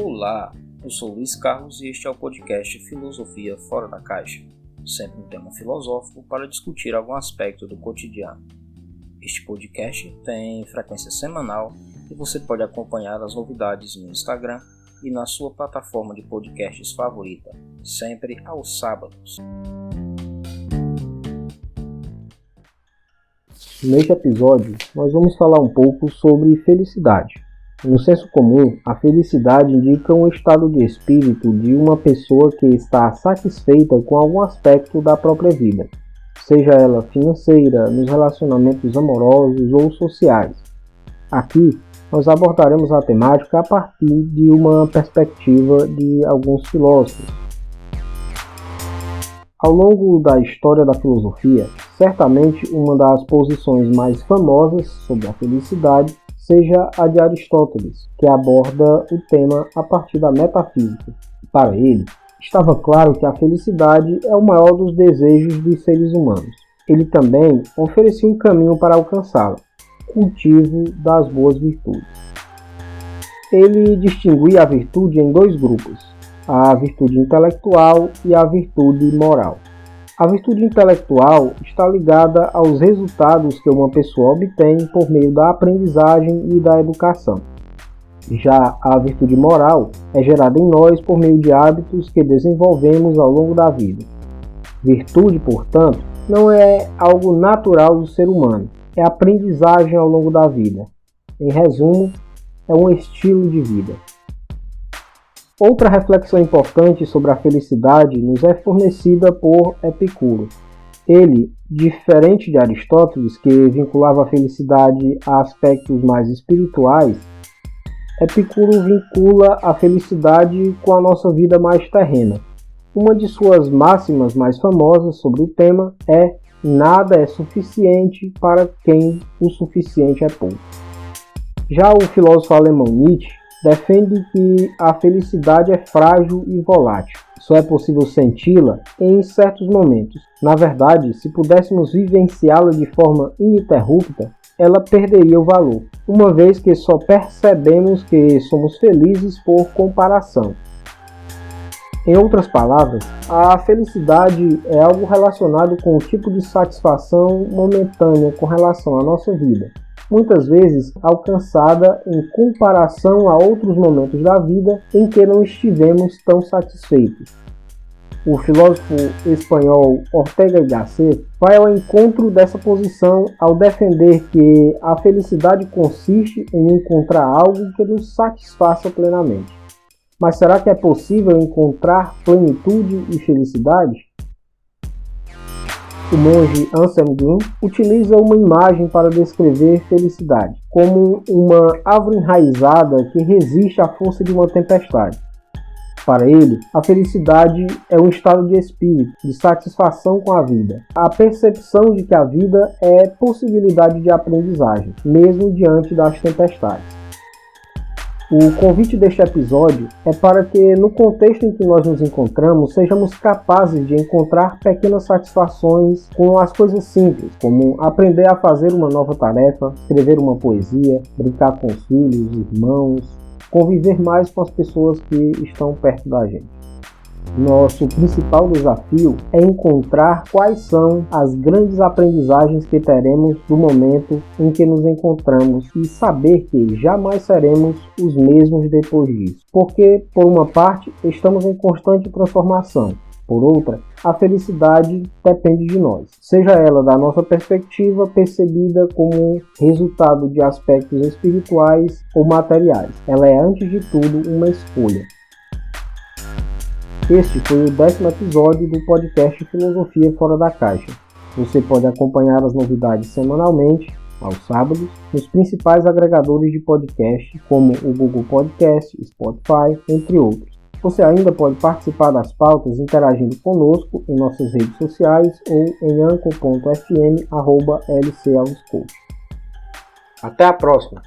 Olá, eu sou Luiz Carlos e este é o podcast Filosofia Fora da Caixa, sempre um tema filosófico para discutir algum aspecto do cotidiano. Este podcast tem frequência semanal e você pode acompanhar as novidades no Instagram e na sua plataforma de podcasts favorita, sempre aos sábados. Neste episódio, nós vamos falar um pouco sobre felicidade. No senso comum, a felicidade indica um estado de espírito de uma pessoa que está satisfeita com algum aspecto da própria vida, seja ela financeira, nos relacionamentos amorosos ou sociais. Aqui, nós abordaremos a temática a partir de uma perspectiva de alguns filósofos. Ao longo da história da filosofia, certamente uma das posições mais famosas sobre a felicidade seja a de Aristóteles, que aborda o tema a partir da metafísica. Para ele, estava claro que a felicidade é o maior dos desejos dos seres humanos. Ele também oferecia um caminho para alcançá-la, cultivo das boas virtudes. Ele distinguia a virtude em dois grupos, a virtude intelectual e a virtude moral. A virtude intelectual está ligada aos resultados que uma pessoa obtém por meio da aprendizagem e da educação. Já a virtude moral é gerada em nós por meio de hábitos que desenvolvemos ao longo da vida. Virtude, portanto, não é algo natural do ser humano, é aprendizagem ao longo da vida. Em resumo, é um estilo de vida. Outra reflexão importante sobre a felicidade nos é fornecida por Epicuro. Ele, diferente de Aristóteles, que vinculava a felicidade a aspectos mais espirituais, Epicuro vincula a felicidade com a nossa vida mais terrena. Uma de suas máximas mais famosas sobre o tema é: nada é suficiente para quem o suficiente é pouco. Já o filósofo alemão Nietzsche defende que a felicidade é frágil e volátil. Só é possível senti-la em certos momentos. Na verdade, se pudéssemos vivenciá-la de forma ininterrupta, ela perderia o valor, uma vez que só percebemos que somos felizes por comparação. Em outras palavras, a felicidade é algo relacionado com o tipo de satisfação momentânea com relação à nossa vida, muitas vezes alcançada em comparação a outros momentos da vida em que não estivemos tão satisfeitos. O filósofo espanhol Ortega y Gasset vai ao encontro dessa posição ao defender que a felicidade consiste em encontrar algo que nos satisfaça plenamente. Mas será que é possível encontrar plenitude e felicidade? O monge Anselm Green utiliza uma imagem para descrever felicidade, como uma árvore enraizada que resiste à força de uma tempestade. Para ele, a felicidade é um estado de espírito, de satisfação com a vida, a percepção de que a vida é possibilidade de aprendizagem, mesmo diante das tempestades. O convite deste episódio é para que, no contexto em que nós nos encontramos, sejamos capazes de encontrar pequenas satisfações com as coisas simples, como aprender a fazer uma nova tarefa, escrever uma poesia, brincar com os filhos, irmãos, conviver mais com as pessoas que estão perto da gente. Nosso principal desafio é encontrar quais são as grandes aprendizagens que teremos do momento em que nos encontramos e saber que jamais seremos os mesmos depois disso. Porque, por uma parte, estamos em constante transformação. Por outra, a felicidade depende de nós, seja ela da nossa perspectiva percebida como resultado de aspectos espirituais ou materiais. Ela é, antes de tudo, uma escolha. Este foi o 10º episódio do podcast Filosofia Fora da Caixa. Você pode acompanhar as novidades semanalmente, aos sábados, nos principais agregadores de podcast, como o Google Podcast, Spotify, entre outros. Você ainda pode participar das pautas interagindo conosco em nossas redes sociais ou em anchor.fm/lcauscoach. Até a próxima!